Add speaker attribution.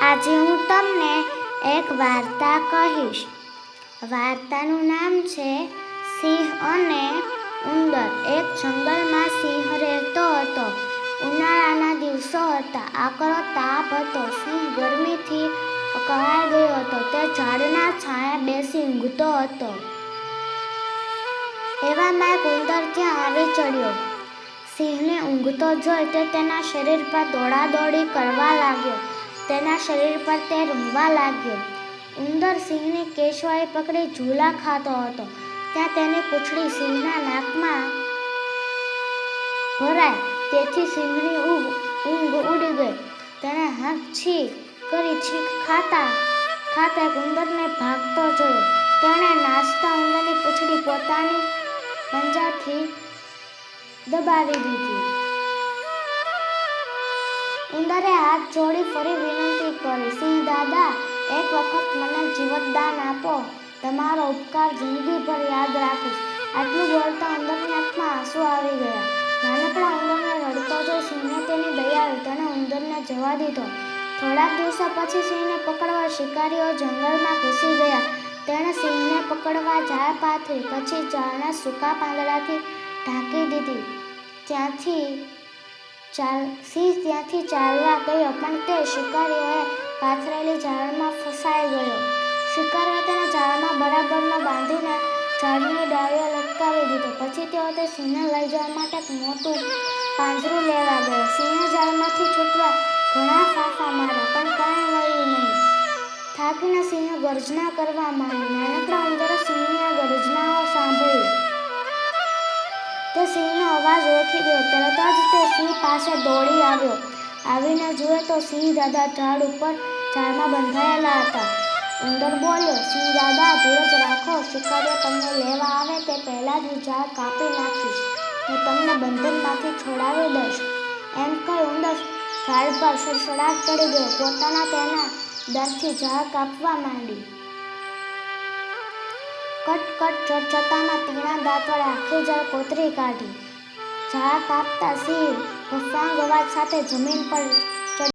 Speaker 1: આજે હું તમને એક વાર્તા કહીશ. વાર્તાનું નામ છે સિંહ અને ઉંદર. એક જંગલમાં સિંહ રહેતો હતો. ઉનાળાના દિવસો હતા. આકરો તાપ હતો. સિંહ ગરમીથી કહાઈ ગયો હતો. તે ઝાડના છાંયે બેસી ઊંઘતો હતો. એવામાં એક ઉંદર ત્યાં આવી ચડ્યો. સિંહને ઊંઘતો જોઈ તે તેના શરીર પર દોડાદોડી કરવા લાગ્યો. તેના શરીર પર તે રમવા લાગ્યો. ઉંદર સિંહની કેશવાળી પકડી ઝૂલા ખાતો હતો. ત્યાં તેની પૂંછડી સિંહના નાકમાં ભરાઈ. તેથી સિંહની ઊંઘ ઉડી ગઈ. તેણે હાંચી કરી છીંક ખાતા એક ઉંદરને ભાગતો જોયો. તેણે નાચતા ઉંદરની પૂંછડી પોતાની પંજાથી દબાવી દીધી. ઉંદરે હાથ જોડી ફરી વિનંતી કરી, સિંહ દાદા, એક વખત મને જીવતદાન આપો. તમારો ઉપકાર જિંદગીભર યાદ રાખીશ. આટલું બોલતા ઉંદરની આંખમાં આંસુ આવી ગયા. નાનકડા ઉંદરને રડતો જોઈ સિંહને તેની દયા આવી. તેણે ઉંદરને જવા દીધો. થોડાક દિવસો પછી સિંહને પકડવા શિકારીઓ જંગલમાં ઘૂસી ગયા. તેણે સિંહને પકડવા જાળ પાથરી. પછી જાળને સૂકા પાંદડાથી ઢાંકી દીધી. સિંહ ત્યાંથી ચાલવા ગયો, પણ તે શિકારીઓએ પાથરેલી જાળમાં ફસાઈ ગયો. શિકારીઓએ તેને જાળમાં બરાબરનો બાંધીને ઝાડની ડાળીએ લટકાવી દીધો. પછી તેઓ તે સિંહને લઈ જવા માટે એક મોટું પાંજરું લેવા ગયા. સિંહે જાળમાંથી છૂટવા ઘણા ફાંફા માર્યા, પણ કાંઈ મળ્યું નહીં. થાકીને સિંહે ગર્જના કરવા માંડી. નાનકડા ઉંદરે સિંહની આ ગર્જનાઓ સાંભળી. તે સિંહનો અવાજ ઓળખી ગયો. તરત જ તે સિંહ પાસે દોડી આવ્યો. આવીને જુએ તો સિંહ દાદા ઝાડમાં બંધાયેલા હતા. ઉંદર બોલ્યો, સિંહ દાદા, ધીરજ રાખો. શિકારીઓ તમને લેવા આવે તે પહેલાં જ હું ઝાડ કાપી નાખીશ. હું તમને બંધનમાંથી છોડાવી દઈશ. એમ કહી ઉંદર ઝાડ પર સડસડાટ ચડી ગયો. તેના ડરથી ઝાડ કાપવા માંડી. કટ ચડચડામાં તીણા દાંત વડે આખી ઝાડ કોતરી કાઢી. ઝાડ કાપતા સિંહ હફાંગ અવાજ સાથે જમીન પર